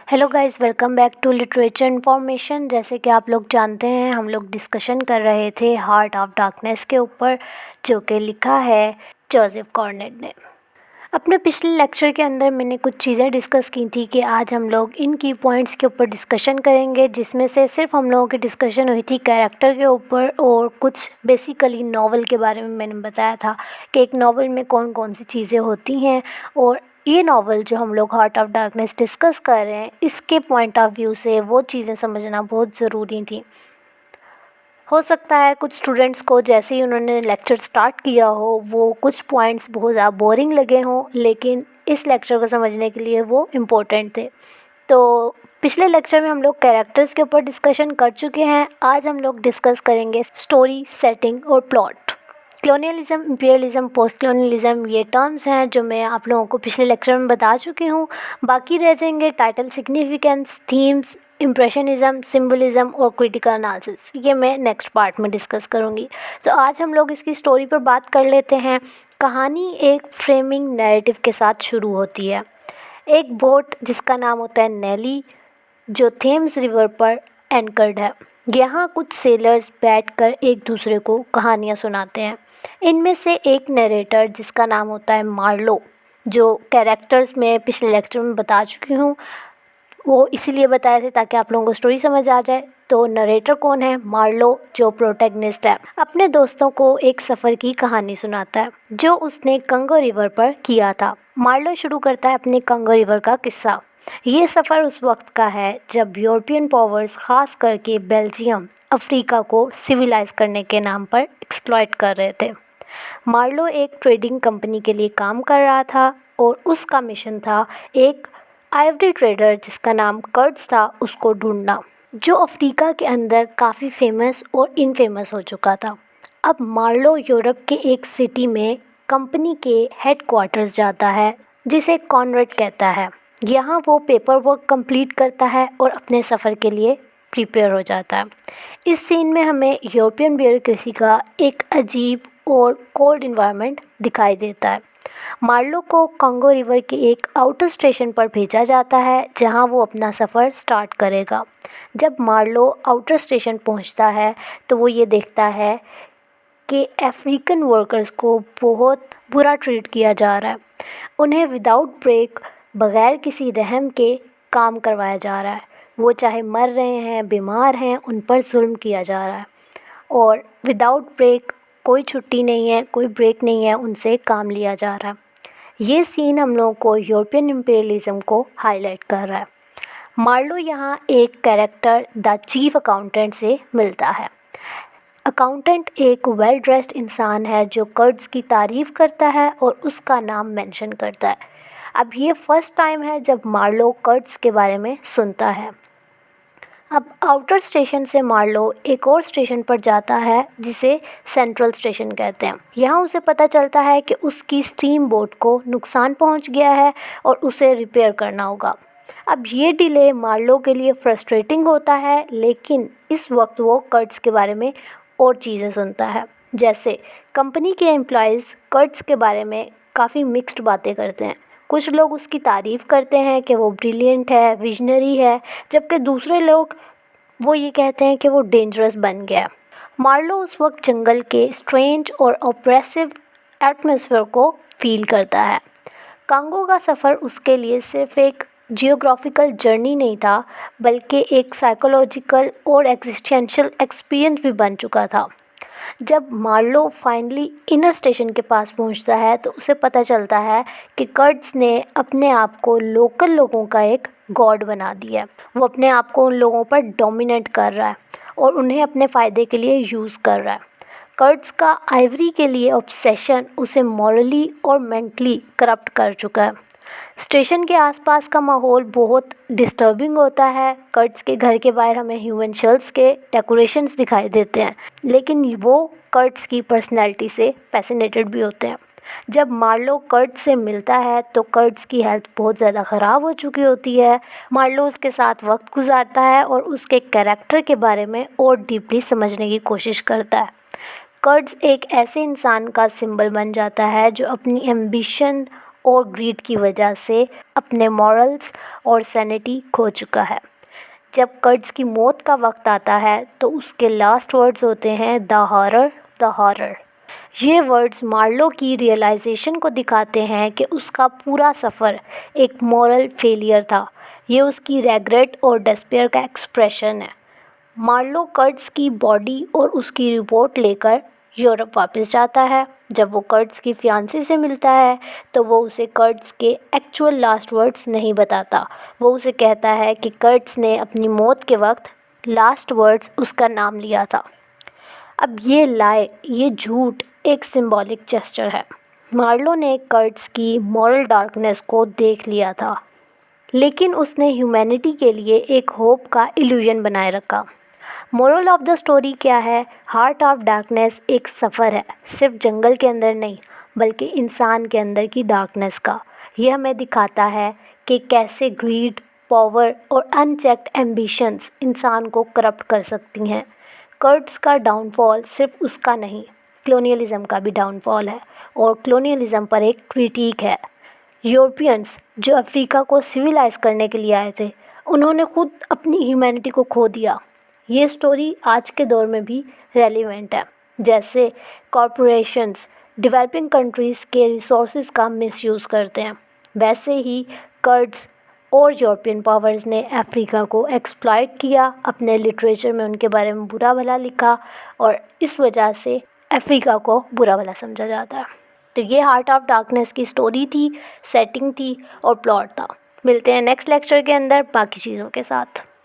Hello guys, welcome back to literature information. जैसे कि आप लोग जानते हैं, हम लोग डिस्कशन कर रहे थे हार्ट ऑफ डार्कनेस के ऊपर, जो कि लिखा है जोसेफ कॉर्नेट ने। अपने पिछले लेक्चर के अंदर मैंने कुछ चीज़ें डिस्कस की थी कि आज हम लोग इन की पॉइंट्स के ऊपर डिस्कशन करेंगे, जिसमें से सिर्फ हम लोगों की डिस्कशन हुई थी कैरेक्टर के ऊपर और कुछ बेसिकली नॉवल के बारे में। मैंने बताया था कि एक नॉवल में कौन कौन सी चीज़ें होती हैं, और ये नॉवल जो हम लोग हार्ट ऑफ डार्कनेस डिस्कस कर रहे हैं, इसके पॉइंट ऑफ व्यू से वो चीज़ें समझना बहुत ज़रूरी थी। हो सकता है कुछ स्टूडेंट्स को जैसे ही उन्होंने लेक्चर स्टार्ट किया हो वो कुछ पॉइंट्स बहुत ज़्यादा बोरिंग लगे हों, लेकिन इस लेक्चर को समझने के लिए वो इम्पोर्टेंट थे। तो पिछले लेक्चर में हम लोग कैरेक्टर्स के ऊपर डिस्कशन कर चुके हैं। आज हम लोग डिस्कस करेंगे स्टोरी, सेटिंग और plot. Colonialism, imperialism, post colonialism, ये टर्म्स हैं जो मैं आप लोगों को पिछले लेक्चर में बता चुकी हूँ। बाकी रह जाएंगे title, significance, themes, impressionism, symbolism और क्रिटिकल एनालिसिस। ये मैं नेक्स्ट पार्ट में डिस्कस करूँगी। तो आज हम लोग इसकी स्टोरी पर बात कर लेते हैं। कहानी एक फ्रेमिंग नैरेटिव के साथ शुरू होती है। एक बोट जिसका नाम होता है नेली, जो थेम्स रिवर पर एंकर्ड है। यहाँ कुछ सेलर्स बैठकर एक दूसरे को कहानियाँ सुनाते हैं। इनमें से एक नरेटर जिसका नाम होता है मार्लो, जो कैरेक्टर्स में पिछले लेक्चर में बता चुकी हूँ, वो इसीलिए बताए थे ताकि आप लोगों को स्टोरी समझ आ जाए। तो नरेटर कौन है? मार्लो, जो प्रोटैगनिस्ट है, अपने दोस्तों को एक सफ़र की कहानी सुनाता है जो उसने कंगो रिवर पर किया था। मार्लो शुरू करता है अपने कंगो रिवर का किस्सा। ये सफ़र उस वक्त का है जब यूरोपियन पावर्स, ख़ास करके बेल्जियम, अफ्रीका को सिविलाइज करने के नाम पर एक्सप्लॉइट कर रहे थे। मार्लो एक ट्रेडिंग कंपनी के लिए काम कर रहा था और उसका मिशन था एक आइवरी ट्रेडर जिसका नाम कर्ट्स था उसको ढूंढना, जो अफ्रीका के अंदर काफ़ी फेमस और इनफेमस हो चुका था। अब मार्लो यूरोप के एक सिटी में कंपनी के हेडक्वार्टर्स जाता है जिसे कॉन्वेंट कहता है। यहाँ वो पेपर वर्क कंप्लीट करता है और अपने सफ़र के लिए प्रिपेयर हो जाता है। इस सीन में हमें यूरोपियन ब्यूरोक्रेसी का एक अजीब और कोल्ड इन्वायरमेंट दिखाई देता है। मार्लो को कंगो रिवर के एक आउटर स्टेशन पर भेजा जाता है जहां वो अपना सफ़र स्टार्ट करेगा। जब मार्लो आउटर स्टेशन पहुंचता है तो वो ये देखता है कि अफ्रीकन वर्कर्स को बहुत बुरा ट्रीट किया जा रहा है। उन्हें विदाउट ब्रेक, बग़ैर किसी रहम के काम करवाया जा रहा है। वो चाहे मर रहे हैं, बीमार हैं, उन पर जुल्म किया जा रहा है और विदाउट ब्रेक, कोई छुट्टी नहीं है, कोई ब्रेक नहीं है, उनसे काम लिया जा रहा है। ये सीन हम लोगों को यूरोपियन इम्पीरियलिज्म को हाईलाइट कर रहा है। मार्लो यहाँ एक कैरेक्टर द चीफ अकाउंटेंट से मिलता है। अकाउंटेंट एक वेल ड्रेस्ड इंसान है जो कर्ट्स की तारीफ़ करता है और उसका नाम मेंशन करता है। अब ये फर्स्ट टाइम है जब मार्लो कर्ट्स के बारे में सुनता है। अब आउटर स्टेशन से मार्लो एक और स्टेशन पर जाता है जिसे सेंट्रल स्टेशन कहते हैं। यहाँ उसे पता चलता है कि उसकी स्टीम बोट को नुकसान पहुँच गया है और उसे रिपेयर करना होगा। अब ये डिले मार्लो के लिए फ्रस्ट्रेटिंग होता है, लेकिन इस वक्त वो कर्ट्स के बारे में और चीज़ें सुनता है। जैसे कंपनी के एम्प्लॉयज़ कर्ट्स के बारे में काफ़ी मिक्स्ड बातें करते हैं। कुछ लोग उसकी तारीफ़ करते हैं कि वो ब्रिलियंट है, विजनरी है, जबकि दूसरे लोग वो ये कहते हैं कि वो डेंजरस बन गया। मार्लो उस वक्त जंगल के स्ट्रेंज और ऑप्रेसिव एटमॉस्फेयर को फील करता है। कांगो का सफ़र उसके लिए सिर्फ एक जियोग्राफिकल जर्नी नहीं था, बल्कि एक साइकोलॉजिकल और एग्जिस्टेंशियल एक्सपीरियंस भी बन चुका था। जब मार्लो फाइनली इनर स्टेशन के पास पहुंचता है तो उसे पता चलता है कि कर्ट्स ने अपने आप को लोकल लोगों का एक गॉड बना दिया है। वो अपने आप को उन लोगों पर डोमिनेट कर रहा है और उन्हें अपने फ़ायदे के लिए यूज़ कर रहा है। कर्ट्स का आइवरी के लिए ऑब्सेशन उसे मॉरली और मेंटली करप्ट कर चुका है। स्टेशन के आसपास का माहौल बहुत डिस्टर्बिंग होता है। कर्ट्स के घर के बाहर हमें ह्यूमन शेल्स के डेकोरेशंस दिखाई देते हैं, लेकिन वो कर्ट्स की पर्सनैलिटी से फैसिनेटेड भी होते हैं। जब मार्लो कर्ट्स से मिलता है तो कर्ट्स की हेल्थ बहुत ज़्यादा ख़राब हो चुकी होती है। मार्लो उसके साथ वक्त गुजारता है और उसके कैरेक्टर के बारे में और डीपली समझने की कोशिश करता है। कर्ट्स एक ऐसे इंसान का सिंबल बन जाता है जो अपनी एम्बिशन और ग्रीड की वजह से अपने मॉरल्स और सैनिटी खो चुका है। जब कर्ट्ज़ की मौत का वक्त आता है तो उसके लास्ट वर्ड्स होते हैं द हॉरर, द हॉरर। ये वर्ड्स मार्लो की रियलाइजेशन को दिखाते हैं कि उसका पूरा सफ़र एक मॉरल फेलियर था। ये उसकी रेग्रेट और डिस्पेयर का एक्सप्रेशन है। मार्लो कर्ट्ज़ की बॉडी और उसकी रिपोर्ट लेकर यूरोप वापस जाता है। जब वो कर्ट्ज़ की फियांसी से मिलता है तो वो उसे कर्ट्ज़ के एक्चुअल लास्ट वर्ड्स नहीं बताता। वो उसे कहता है कि कर्ट्ज़ ने अपनी मौत के वक्त लास्ट वर्ड्स उसका नाम लिया था। अब ये झूठ एक सिंबॉलिक जेस्चर है। मार्लो ने कर्ट्ज़ की मॉरल डार्कनेस को देख लिया था, लेकिन उसने ह्यूमैनिटी के लिए एक होप का इल्यूजन बनाए रखा। मोरल ऑफ द स्टोरी क्या है? हार्ट ऑफ डार्कनेस एक सफ़र है, सिर्फ जंगल के अंदर नहीं बल्कि इंसान के अंदर की डार्कनेस का। यह हमें दिखाता है कि कैसे ग्रीड, पावर और अनचेक्ड एम्बिशंस इंसान को करप्ट कर सकती हैं। कर्ट्ज़ का डाउनफॉल सिर्फ उसका नहीं, कलोनियलिज़म का भी डाउनफॉल है, और कलोनियलिज़म पर एक क्रिटिक है। यूरोपियंस जो अफ्रीका को सिविलाइज करने के लिए आए थे, उन्होंने खुद अपनी ह्यूमैनिटी को खो दिया। ये स्टोरी आज के दौर में भी रेलिवेंट है। जैसे कॉरपोरेशंस डेवलपिंग कंट्रीज़ के रिसोर्सेज का मिसयूज़ करते हैं, वैसे ही कर्ट्ज़ और यूरोपियन पावर्स ने अफ्रीका को एक्सप्लॉइट किया, अपने लिटरेचर में उनके बारे में बुरा भला लिखा, और इस वजह से अफ्रीका को बुरा भला समझा जाता है। तो ये हार्ट ऑफ डार्कनेस की स्टोरी थी, सेटिंग थी और प्लॉट था। मिलते हैं नेक्स्ट लेक्चर के अंदर बाकी चीज़ों के साथ।